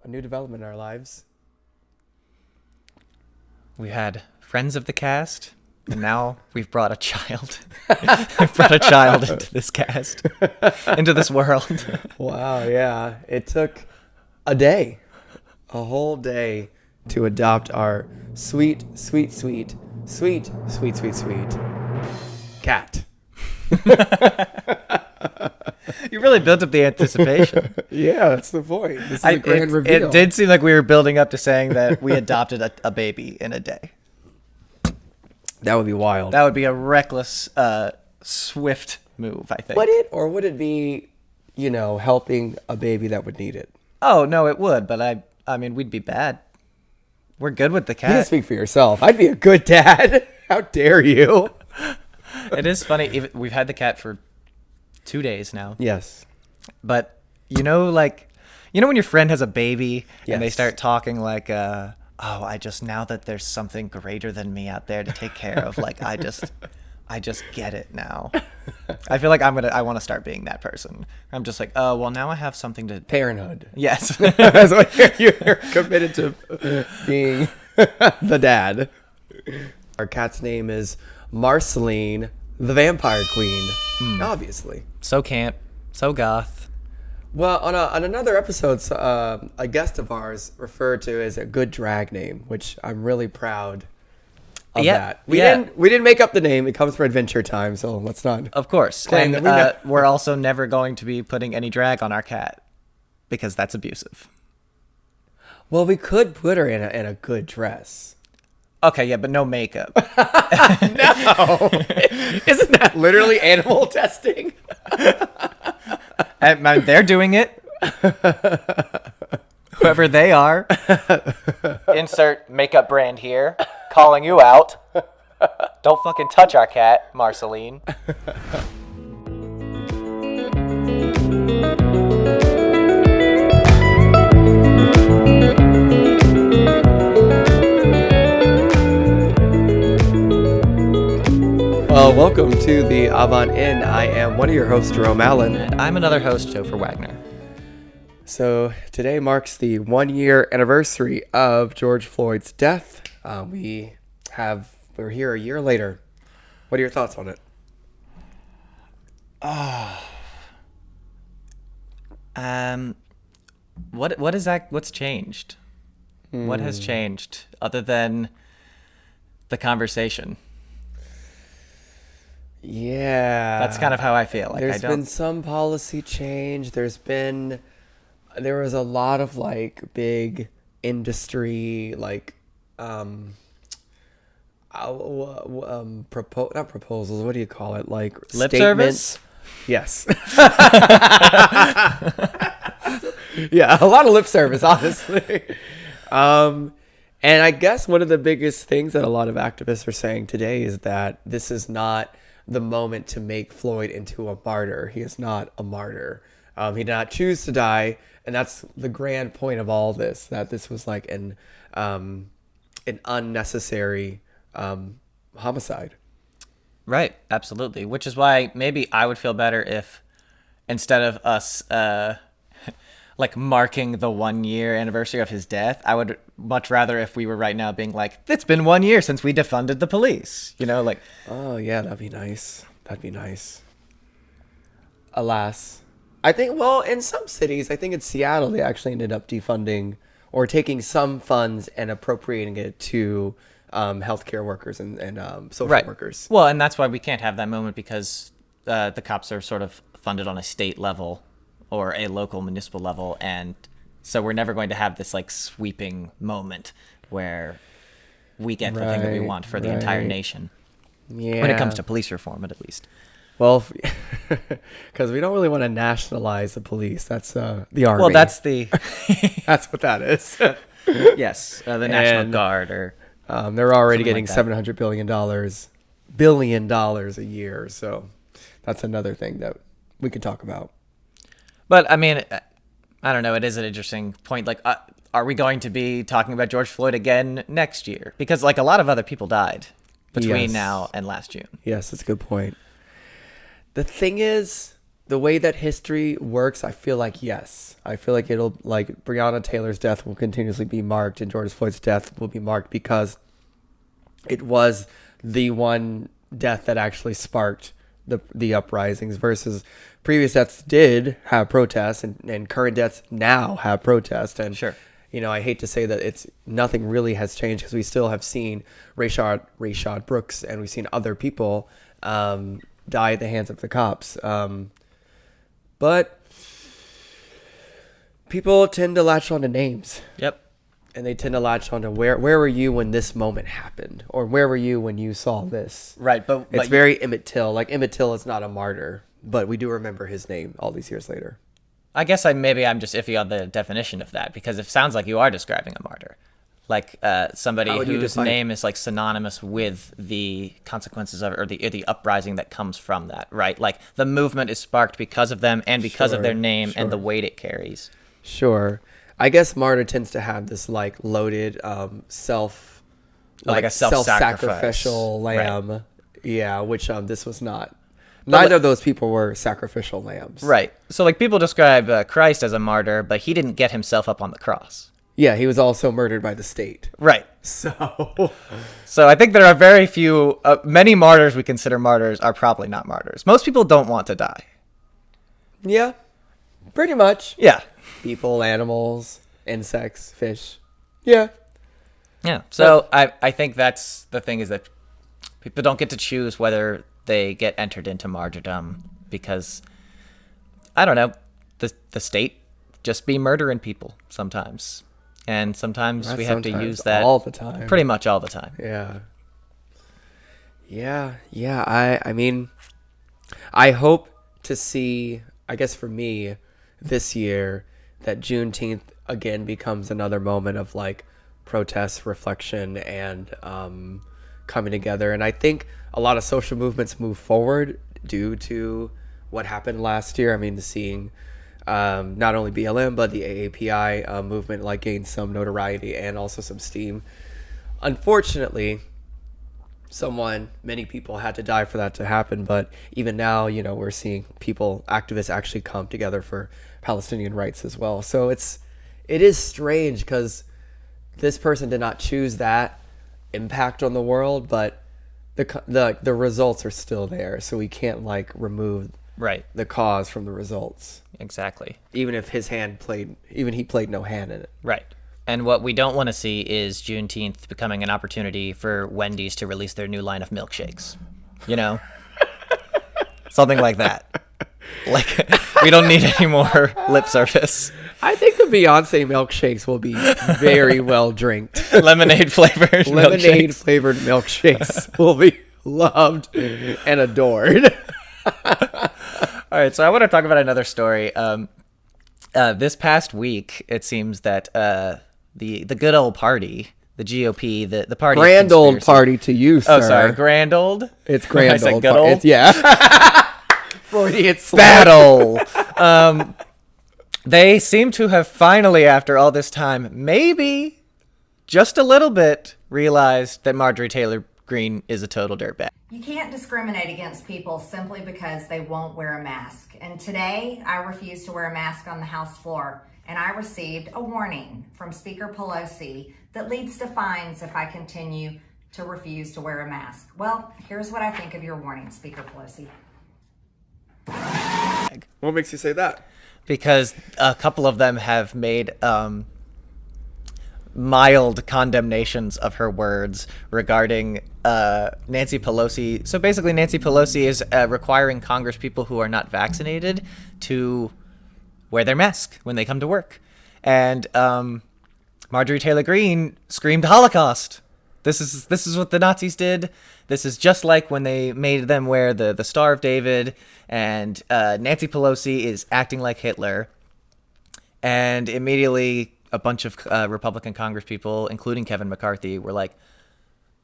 a new development in our lives. We had friends of the cast, and now we've brought a child. We've brought a child into this cast, into this world. Wow, yeah. It took a whole day to adopt our sweet cat. You really built up the anticipation. Yeah, that's the point. This is a grand reveal. It did seem like we were building up to saying that we adopted a baby in a day. That would be wild. That would be a reckless, swift move, I think. Would it? Or would it be, helping a baby that would need it? Oh, no, it would, but I mean, we'd be bad. We're good with the cat. You can speak for yourself. I'd be a good dad. How dare you? It is funny. We've had the cat for 2 days now. Yes. But, when your friend has a baby and they Yes. start talking like, now that there's something greater than me out there to take care of, like, I just get it now. I feel like I want to start being that person. I'm just like, oh, well, now I have something to... Parenthood. Yes. That's what you're committed to being the dad. Our cat's name is Marceline, the Vampire Queen. Obviously. So camp, so goth. Well, on another episode, a guest of ours referred to as a good drag name, which I'm really proud of that. We didn't make up the name. It comes from Adventure Time, so let's not. Of course. Claim And that we're also never going to be putting any drag on our cat because that's abusive. Well, we could put her in a good dress. Okay, yeah, but no makeup. No, isn't that literally animal testing? And they're doing it. Whoever they are. Insert makeup brand here. Calling you out. Don't fucking touch our cat, Marceline. Well, welcome to the Avant Inn. I am one of your hosts, Jerome Allen. And I'm another host, Topher Wagner. So today marks the 1-year anniversary of George Floyd's death. We're here a year later. What are your thoughts on it? What is that? What's changed? What has changed other than the conversation? Yeah. That's kind of how I feel. Like There's been some policy change. There was a lot of big industry not proposals. What do you call it? Like lip statements. service? Yes. Yeah, a lot of lip service, honestly. And I guess one of the biggest things that a lot of activists are saying today is that this is not the moment to make Floyd into a martyr. He is not a martyr. He did not choose to die, and that's the grand point of all this, that this was like an unnecessary homicide. Right, absolutely. Which is why maybe I would feel better if instead of us marking the 1-year anniversary of his death, I would much rather if we were right now being like, it's been 1 year since we defunded the police. Oh yeah, that'd be nice. Alas, I think, well, in some cities, I think in Seattle, they actually ended up defunding or taking some funds and appropriating it to healthcare workers and social workers. Well, and that's why we can't have that moment because the cops are sort of funded on a state level or a local municipal level, and so we're never going to have this sweeping moment where we get the thing that we want for the entire nation. Yeah. When it comes to police reform, at least. Well, because we don't really want to nationalize the police. That's the army. Well, that's the... That's what that is. Yes, the National Guard. Or they're already getting like $700 billion a year. So that's another thing that we could talk about. But, I mean, I don't know. It is an interesting point. Are we going to be talking about George Floyd again next year? Because, a lot of other people died between now and last June. Yes, that's a good point. The thing is, the way that history works, I feel like yes. I feel like it'll like Breonna Taylor's death will continuously be marked, and George Floyd's death will be marked because it was the one death that actually sparked the uprisings versus previous deaths did have protests, and current deaths now have protests. And Sure. I hate to say that it's nothing really has changed because we still have seen Rayshard Brooks, and we've seen other people die at the hands of the cops. But people tend to latch on to names. Yep. And they tend to latch on to where were you when this moment happened? Or where were you when you saw this? Right, but It's very Emmett Till. Like, Emmett Till is not a martyr, but we do remember his name all these years later. I guess I'm just iffy on the definition of that, because it sounds like you are describing a martyr. Like somebody whose name is like synonymous with the consequences of it, or the uprising that comes from that, right? Like the movement is sparked because of them and because of their name and the weight it carries. Sure. I guess martyr tends to have this like loaded like a self-sacrificial lamb. Right. Yeah, which this was not. Neither of those people were sacrificial lambs. Right. So like people describe Christ as a martyr, but he didn't get himself up on the cross. Yeah, he was also murdered by the state. Right. So I think there are very few, many martyrs we consider martyrs are probably not martyrs. Most people don't want to die. Yeah, pretty much. Yeah. People, animals, insects, fish. Yeah. Yeah. So I think that's the thing, is that people don't get to choose whether they get entered into martyrdom, because, I don't know, the state just be murdering people sometimes. And sometimes we have to use that all the time. Pretty much all the time. Yeah. I mean, I hope to see, I guess for me, this year, that Juneteenth again becomes another moment of like protest, reflection, and coming together. And I think a lot of social movements move forward due to what happened last year. I mean, seeing not only BLM but the AAPI movement like gain some notoriety and also some steam. Unfortunately, many people had to die for that to happen, but even now, we're seeing activists actually come together for Palestinian rights as well. So it is strange because this person did not choose that impact on the world, but the results are still there, so we can't like remove the cause from the results. Exactly. Even if he played no hand in it. Right. And what we don't want to see is Juneteenth becoming an opportunity for Wendy's to release their new line of milkshakes. Something like that. Like, we don't need any more lip service. I think the Beyonce milkshakes will be very well drinked. Lemonade-flavored milkshakes will be loved and adored. All right, so I want to talk about another story. This past week, it seems that the good old party, the GOP, the party, grand old party to you, sir. Oh, sorry, grand old. It's grand I said old. Good old. Yeah. Freudian slip. Battle. They seem to have finally, after all this time, maybe just a little bit, realized that Marjorie Taylor Greene is a total dirtbag. You can't discriminate against people simply because they won't wear a mask. And today, I refused to wear a mask on the House floor, and I received a warning from Speaker Pelosi that leads to fines if I continue to refuse to wear a mask. Well, here's what I think of your warning, Speaker Pelosi. What makes you say that? Because a couple of them have made mild condemnations of her words regarding Nancy Pelosi. So basically, Nancy Pelosi is requiring Congress people who are not vaccinated to wear their mask when they come to work. And Marjorie Taylor Greene screamed Holocaust. This is what the Nazis did. This is just like when they made them wear the Star of David. And Nancy Pelosi is acting like Hitler. And immediately a bunch of Republican Congress people, including Kevin McCarthy, were like,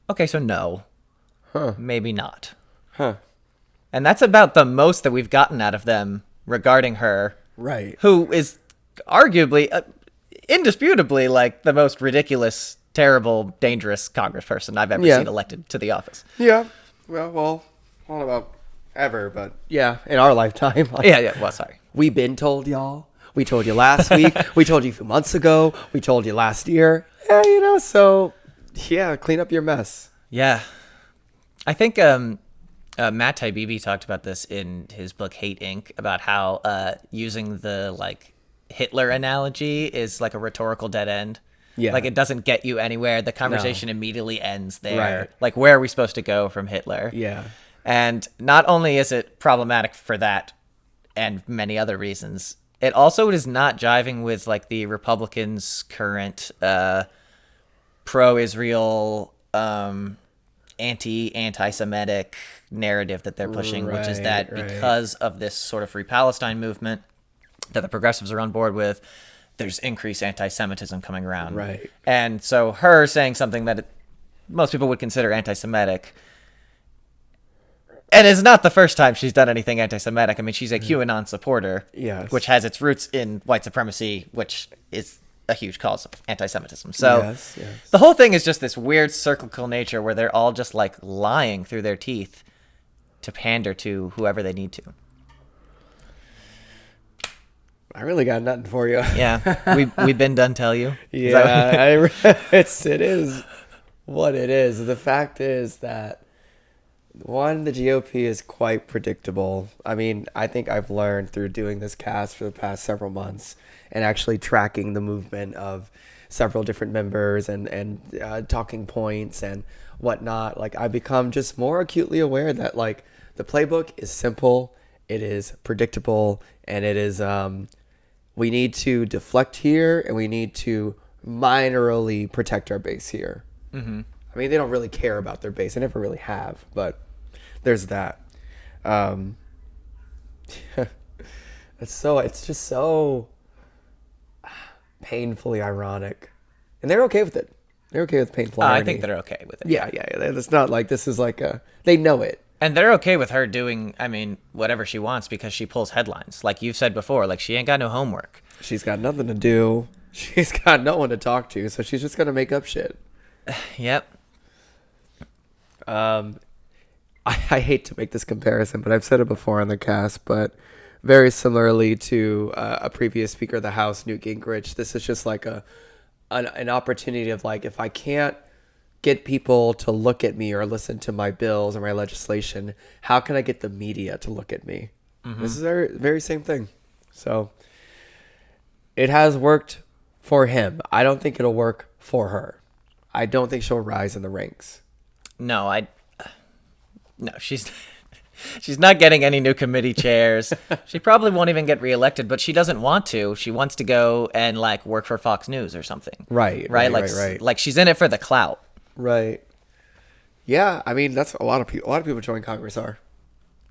okay, so no, maybe not. And that's about the most that we've gotten out of them regarding her. Right. Who is arguably, indisputably, like the most ridiculous, terrible, dangerous congressperson I've ever seen elected to the office. Yeah. Well, all about ever, but yeah, in our lifetime. Like, Yeah. Well, sorry. we been told y'all. We told you last week. We told you a few months ago. We told you last year. Yeah, so yeah, clean up your mess. Yeah. I think Matt Taibbi talked about this in his book Hate Inc. about how using the like Hitler analogy is like a rhetorical dead end. Yeah. Like it doesn't get you anywhere. The conversation immediately ends there. Right. Like where are we supposed to go from Hitler? Yeah. And not only is it problematic for that and many other reasons, it also is not jiving with like the Republicans' current pro-Israel, anti-Semitic narrative that they're pushing, which is that because of this sort of Free Palestine movement that the progressives are on board with, there's increased anti-Semitism coming around. Right. And so her saying something that most people would consider anti-Semitic, and it's not the first time she's done anything anti-Semitic. I mean, she's a QAnon supporter, Yes. which has its roots in white supremacy, which is a huge cause of anti-Semitism. So Yes. the whole thing is just this weird cyclical nature where they're all just like lying through their teeth to pander to whoever they need to. I really got nothing for you. Yeah, we've been done. Tell you. Yeah, it is what it is. The fact is that one, the GOP is quite predictable. I mean, I think I've learned through doing this cast for the past several months and actually tracking the movement of several different members and talking points and whatnot. Like I've become just more acutely aware that like the playbook is simple, it is predictable, and it is we need to deflect here and we need to minorly protect our base here. Mm-hmm. I mean, they don't really care about their base. They never really have, but there's that. It's just so painfully ironic. And they're okay with it. They're okay with painful irony. I think they're okay with it. Yeah. It's not like this is like they know it. And they're okay with her doing, I mean, whatever she wants because she pulls headlines. Like you've said before, like she ain't got no homework. She's got nothing to do. She's got no one to talk to, so she's just going to make up shit. Yep. I hate to make this comparison, but I've said it before on the cast, but very similarly to a previous Speaker of the House, Newt Gingrich, this is just like an opportunity of like, if I can't get people to look at me or listen to my bills or my legislation, how can I get the media to look at me? Mm-hmm. This is the very same thing. So it has worked for him. I don't think it'll work for her. I don't think she'll rise in the ranks. No, she's not getting any new committee chairs. She probably won't even get reelected, but she doesn't want to. She wants to go and like work for Fox News or something. Right. Like she's in it for the clout. Right. Yeah, I mean that's a lot of people. A lot of people join Congress are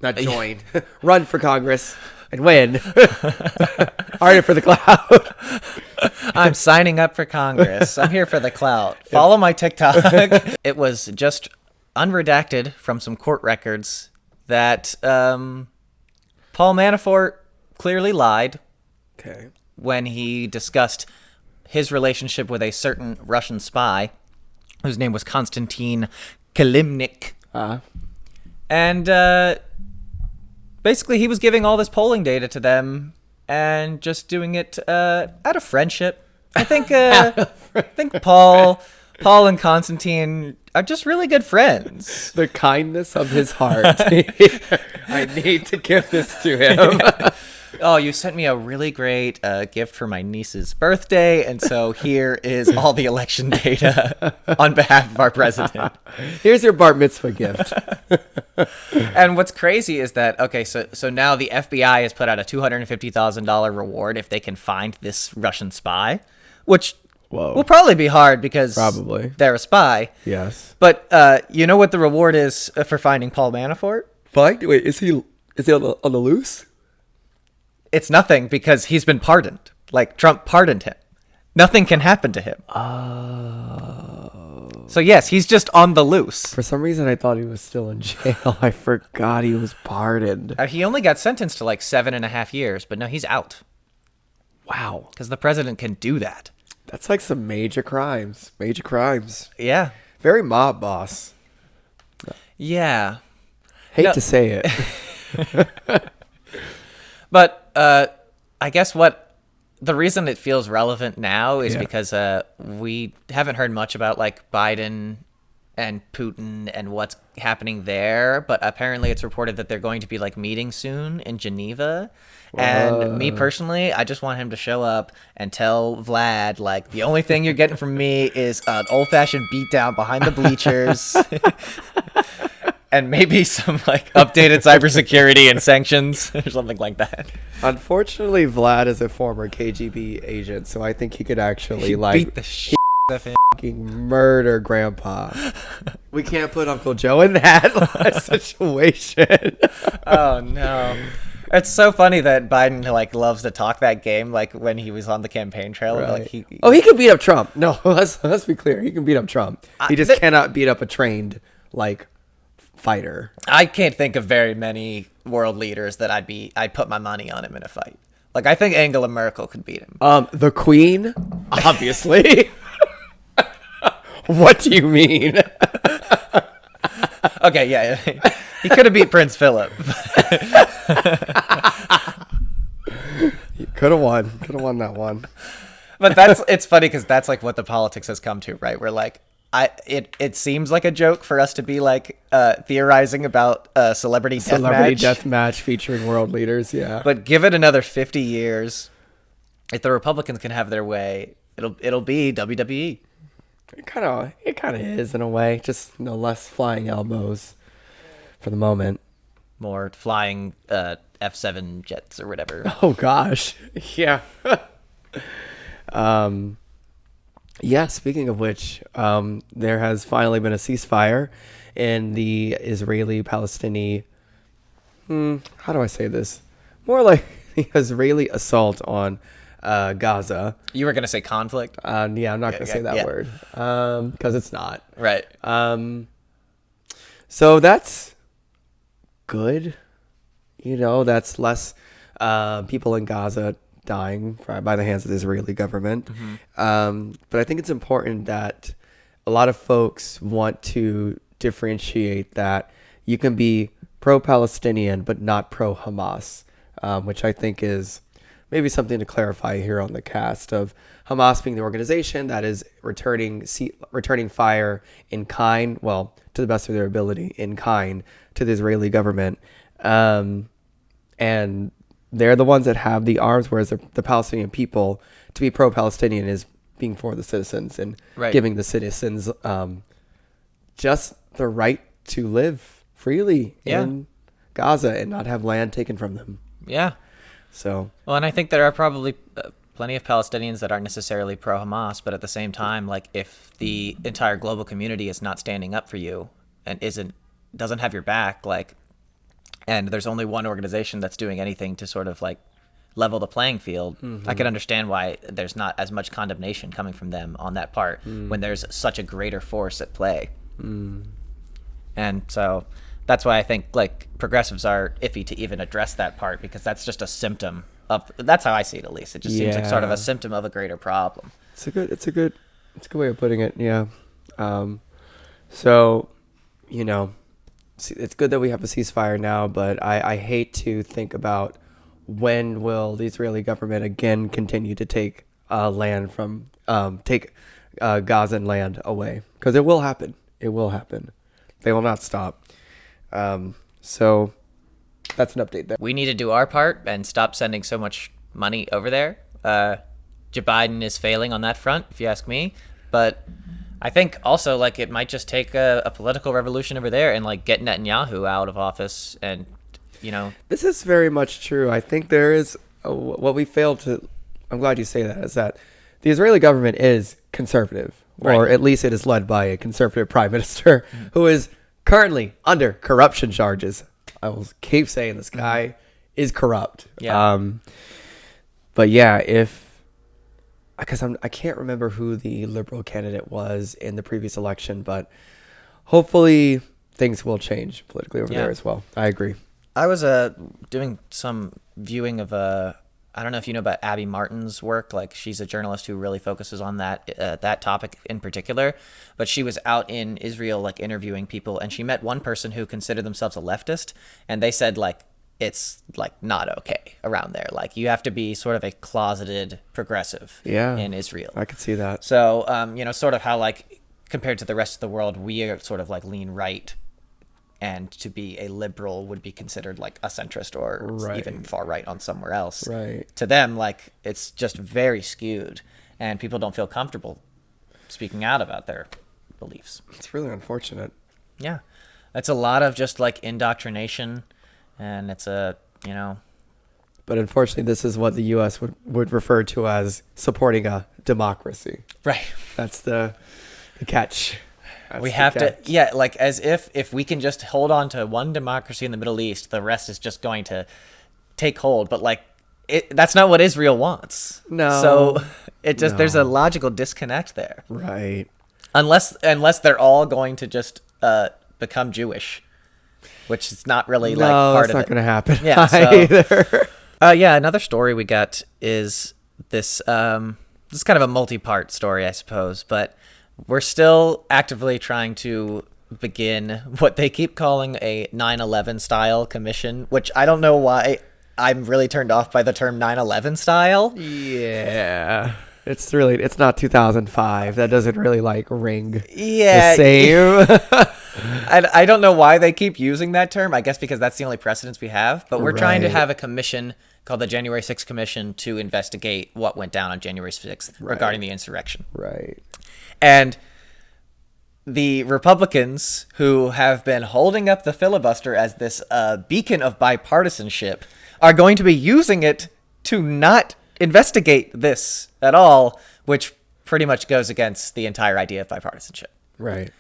not join, run for Congress and win. Are in it for the clout. I'm signing up for Congress. I'm here for the clout. Follow my TikTok. It was just unredacted from some court records that Paul Manafort clearly lied. Okay. When he discussed his relationship with a certain Russian spy whose name was Konstantin Kilimnik. And basically he was giving all this polling data to them and just doing it out of friendship. I think Paul and Konstantin are just really good friends. The kindness of his heart. I need to give this to him. Oh, you sent me a really great gift for my niece's birthday, and so here is all the election data on behalf of our president. Here's your bar mitzvah gift. And what's crazy is that, okay, so now the FBI has put out a $250,000 reward if they can find this Russian spy, which will probably be hard because they're a spy. Yes. But you know what the reward is for finding Paul Manafort? Wait, is he on the loose? It's nothing because he's been pardoned. Like Trump pardoned him. Nothing can happen to him. Oh. So yes, he's just on the loose. For some reason, I thought he was still in jail. I forgot he was pardoned. He only got sentenced to like 7.5 years, but no, he's out. Wow. Because the president can do that. That's like some major crimes. Major crimes. Yeah. Very mob boss. Yeah. Hate to say it. But I guess the reason it feels relevant now is because we haven't heard much about like Biden and Putin and what's happening there, but apparently it's reported that they're going to be like meeting soon in Geneva. And me personally, I just want him to show up and tell Vlad, like, the only thing you're getting from me is an old-fashioned beatdown behind the bleachers. And maybe some like updated cybersecurity and sanctions or something like that. Unfortunately, Vlad is a former KGB agent, so I think he could actually Beat the shit out of him. fucking murder Grandpa. We can't put Uncle Joe in that situation. Oh no. It's so funny that Biden like loves to talk that game, like when he was on the campaign trail. Right. Like he can beat up Trump. No, let's be clear. He can beat up Trump. He just cannot beat up a trained like fighter. I can't think of very many world leaders that I'd put my money on him in a fight. Like I think Angela Merkel could beat him. The Queen, obviously. What do you mean? Okay, yeah. He could have beat Prince Philip. Could have won that one. But it's funny because that's like what the politics has come to, right? We're like, it seems like a joke for us to be like theorizing about celebrity death match featuring world leaders, yeah. But give it another 50 years, if the Republicans can have their way, it'll be WWE. It kind of is in a way, just less flying elbows for the moment. More flying F7 jets or whatever. Oh gosh, yeah. Yeah, speaking of which, there has finally been a ceasefire in the Israeli-Palestinian, how do I say this? More like the Israeli assault on Gaza. You were going to say conflict? Yeah, I'm not going to say that word because it's not. Right. So that's good. That's less people in Gaza dying by the hands of the Israeli government. Mm-hmm. But I think it's important that a lot of folks want to differentiate that you can be pro-Palestinian but not pro-Hamas, which I think is maybe something to clarify here on the cast of Hamas being the organization that is returning fire in kind, well, to the best of their ability, in kind to the Israeli government. And they're the ones that have the arms, whereas the Palestinian people, to be pro-Palestinian is being for the citizens and giving the citizens just the right to live freely in Gaza and not have land taken from them. Yeah. So. Well, and I think there are probably plenty of Palestinians that aren't necessarily pro-Hamas, but at the same time, like if the entire global community is not standing up for you and doesn't have your back, like, and there's only one organization that's doing anything to sort of like level the playing field, I can understand why there's not as much condemnation coming from them on that part when there's such a greater force at play. And so that's why I think like progressives are iffy to even address that part, because that's just a symptom of, that's how I see it at least. It just seems like sort of a symptom of a greater problem. It's a good way of putting it. Yeah. So, it's good that we have a ceasefire now, but I hate to think about when will the Israeli government again continue to take land from Gazan land away, because it will happen. It will happen. They will not stop. So that's an update there. We need to do our part and stop sending so much money over there. Joe Biden is failing on that front, if you ask me. But I think also like it might just take a political revolution over there and like get Netanyahu out of office. And this is very much true. I think there is what we failed to. I'm glad you say that, is that the Israeli government is conservative, or at least it is led by a conservative prime minister who is currently under corruption charges. I will keep saying this guy is corrupt. Yeah. But yeah, because I can't remember who the liberal candidate was in the previous election, but hopefully things will change politically over there as well. I agree. I was doing some viewing of I don't know if you know about Abby Martin's work. Like she's a journalist who really focuses on that topic in particular. But she was out in Israel like interviewing people, and she met one person who considered themselves a leftist, and they said like it's like not okay around there. Like you have to be sort of a closeted progressive in Israel. I could see that. So, sort of how like compared to the rest of the world, we are sort of like lean right, and to be a liberal would be considered like a centrist or even far right on somewhere else. Right. To them, like it's just very skewed, and people don't feel comfortable speaking out about their beliefs. It's really unfortunate. Yeah. That's a lot of just like indoctrination, and it's But unfortunately, this is what the U.S. would refer to as supporting a democracy. Right. That's the catch. We have to, like as if we can just hold on to one democracy in the Middle East, the rest is just going to take hold. But like, that's not what Israel wants. No. So there's a logical disconnect there. Right. Unless they're all going to just become Jewish, which is not really like part of it. No, it's not going to happen. Yeah. Either. Another story we got is this. This is kind of a multi-part story, I suppose, but we're still actively trying to begin what they keep calling a 9/11 style commission, which I don't know why I'm really turned off by the term 9/11 style. Yeah. It's not 2005. That doesn't really like ring the same. same. I don't know why they keep using that term. I guess because that's the only precedence we have. But we're trying to have a commission called the January 6th Commission to investigate what went down on January 6th regarding the insurrection. Right. And the Republicans, who have been holding up the filibuster as this beacon of bipartisanship, are going to be using it to not investigate this at all, which pretty much goes against the entire idea of bipartisanship. Right.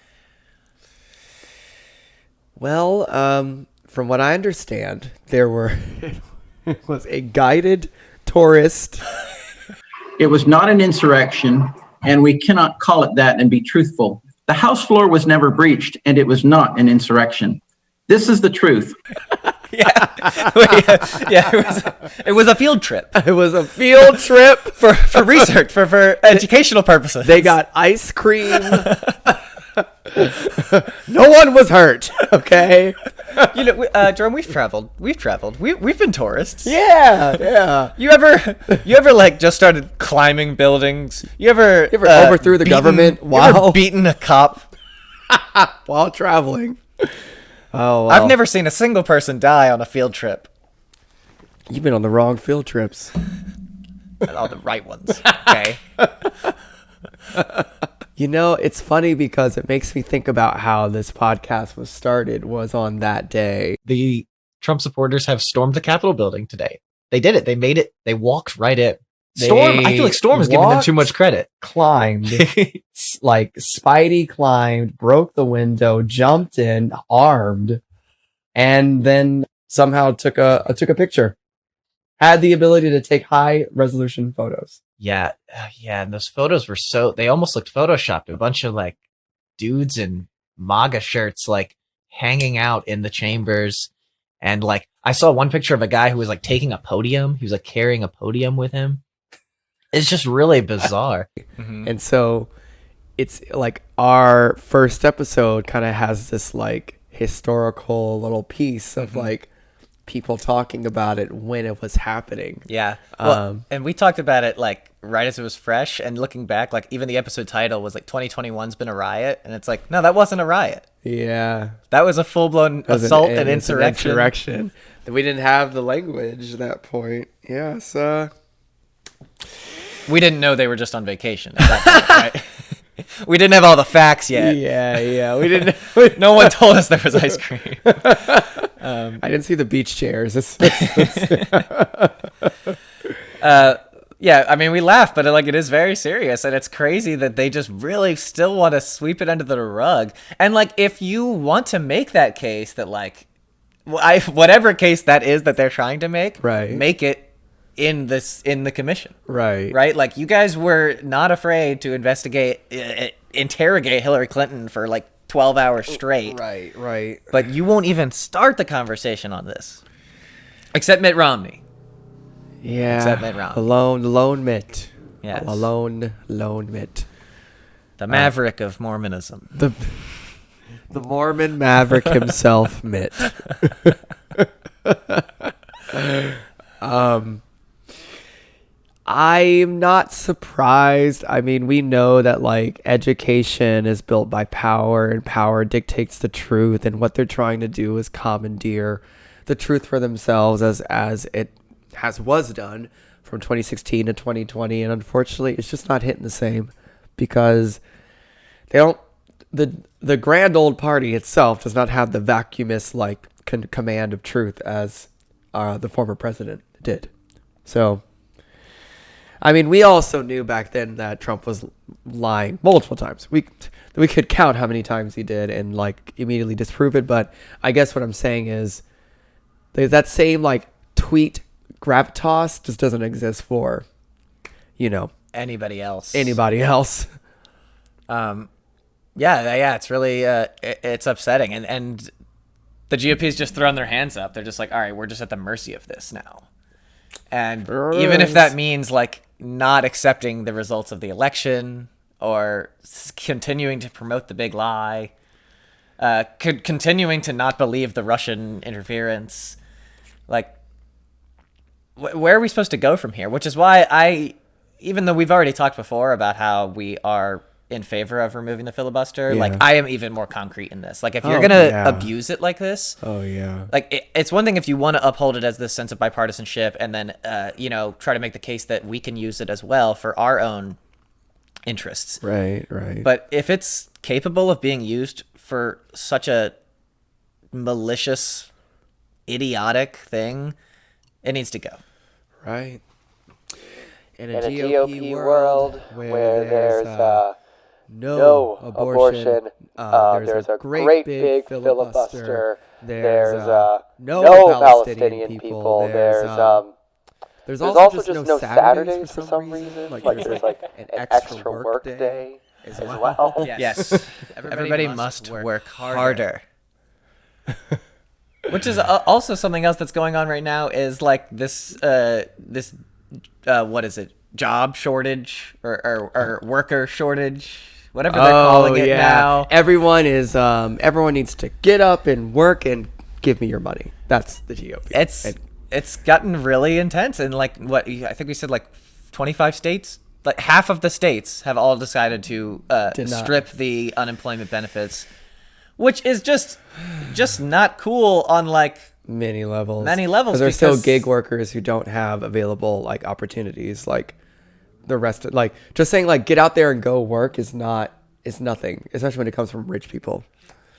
Well, from what I understand, it was a guided tourist. It was not an insurrection, and we cannot call it that and be truthful. The House floor was never breached, and it was not an insurrection. This is the truth. It was a field trip. It was a field trip for research, for educational purposes. They got ice cream. No one was hurt. Okay. Jerome, we've traveled. We've been tourists. Yeah. You ever like just started climbing buildings? You ever overthrew the government while beaten a cop while traveling? Oh, wow. I've never seen a single person die on a field trip. You've been on the wrong field trips. All the right ones. Okay. It's funny because it makes me think about how this podcast was started was on that day. The Trump supporters have stormed the Capitol building today. They did it. They made it. They walked right in. I feel like Storm is giving them too much credit. Climbed, like Spidey climbed, broke the window, jumped in, armed, and then somehow took a picture. Had the ability to take high resolution photos. Yeah, and those photos they almost looked photoshopped. A bunch of like dudes in MAGA shirts like hanging out in the chambers, and like I saw one picture of a guy who was like taking a podium. He was like carrying a podium with him. It's just really bizarre. Mm-hmm. And so it's like our first episode kind of has this like historical little piece of like people talking about it when it was happening. Yeah. Well, and we talked about it like right as it was fresh, and looking back, like even the episode title was like 2021's been a riot. And it's like, no, that wasn't a riot. Yeah. That was a full-blown assault and insurrection. Insurrection. We didn't have the language at that point. Yeah. So we didn't know they were just on vacation at that point, right? We didn't have all the facts yet. Yeah. We didn't. No one told us there was ice cream. I didn't see the beach chairs. Yeah, I mean, we laugh, but like it is very serious, and it's crazy that they just really still want to sweep it under the rug. And like, if you want to make that case that like, whatever case that is that they're trying to make, right, make it in the commission, right. Like, you guys were not afraid to interrogate Hillary Clinton for like 12 hours straight, right. But you won't even start the conversation on this, except Mitt Romney. Yeah, except Mitt Romney. Lone Mitt. Yes. Lone Mitt. The maverick of Mormonism. The Mormon maverick himself, Mitt. I'm not surprised. I mean, we know that like education is built by power, and power dictates the truth, and what they're trying to do is commandeer the truth for themselves as it was done from 2016 to 2020, and unfortunately it's just not hitting the same because they don't the grand old party itself does not have the vacuumous like command of truth as the former president did. So I mean, we also knew back then that Trump was lying multiple times. We could count how many times he did and like immediately disprove it. But I guess what I'm saying is that same like tweet gravitas just doesn't exist for, Anybody else. Yeah, it's really it's upsetting, and the GOP's just thrown their hands up. They're just like, all right, we're just at the mercy of this now. And even if that means like not accepting the results of the election or continuing to promote the big lie, continuing to not believe the Russian interference, like where are we supposed to go from here? Which is why even though we've already talked before about how we are in favor of removing the filibuster, like I am even more concrete in this. Like if you're gonna abuse it like this, like it's one thing if you want to uphold it as this sense of bipartisanship and then try to make the case that we can use it as well for our own interests. Right. But if it's capable of being used for such a malicious, idiotic thing, it needs to go. Right. In a GOP world where there's no abortion, there's a great big filibuster, there's no Palestinian people, there's also just no Saturdays for some reason. Like there's like an extra work day as well. Yes. Everybody must work harder. Which is also something else that's going on right now is like this what is it? Job shortage or worker shortage, whatever they're calling it now. Everyone needs to get up and work and give me your money. That's the GOP. It's gotten really intense, and like what I think we said, like 25 states, like half of the states have all decided to strip the unemployment benefits, which is just not cool on like many levels because there's still gig workers who don't have available like opportunities like the rest of, like just saying like get out there and go work is nothing, especially when it comes from rich people.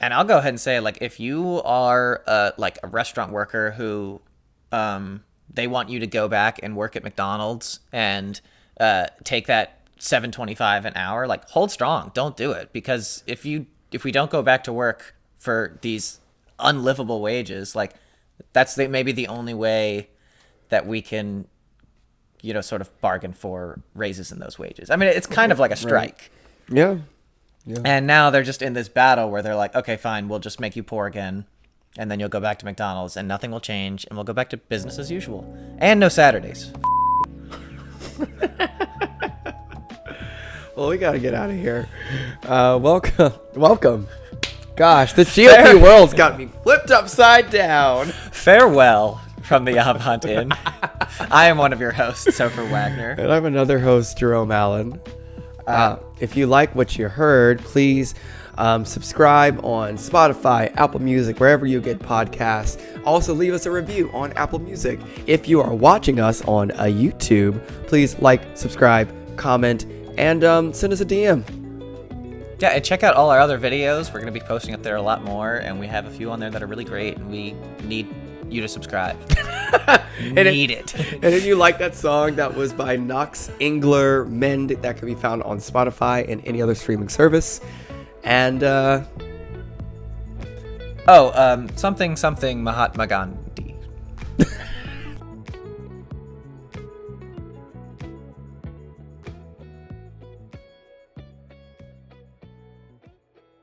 And I'll go ahead and say, like, if you are like a restaurant worker who they want you to go back and work at McDonald's and take that $7.25 an hour, like hold strong, don't do it, because if we don't go back to work for these unlivable wages, like that's maybe the only way that we can, sort of bargain for raises in those wages. I mean, it's kind of like a strike. Right. Yeah. And now they're just in this battle where they're like, okay, fine, we'll just make you poor again. And then you'll go back to McDonald's and nothing will change. And we'll go back to business as usual. And no Saturdays. Well, we got to get out of here. Welcome. Gosh, the GOP world's got me flipped upside down. Farewell from the Avant Inn. I am one of your hosts, Sofer Wagner. And I'm another host, Jerome Allen. If you like what you heard, please subscribe on Spotify, Apple Music, wherever you get podcasts. Also, leave us a review on Apple Music. If you are watching us on YouTube, please like, subscribe, comment, and send us a DM. Yeah, and check out all our other videos. We're going to be posting up there a lot more, and we have a few on there that are really great, and we need you to subscribe. And if you like that song, that was by Knox Engler Mend, that can be found on Spotify and any other streaming service. And something Mahatma Gandhi.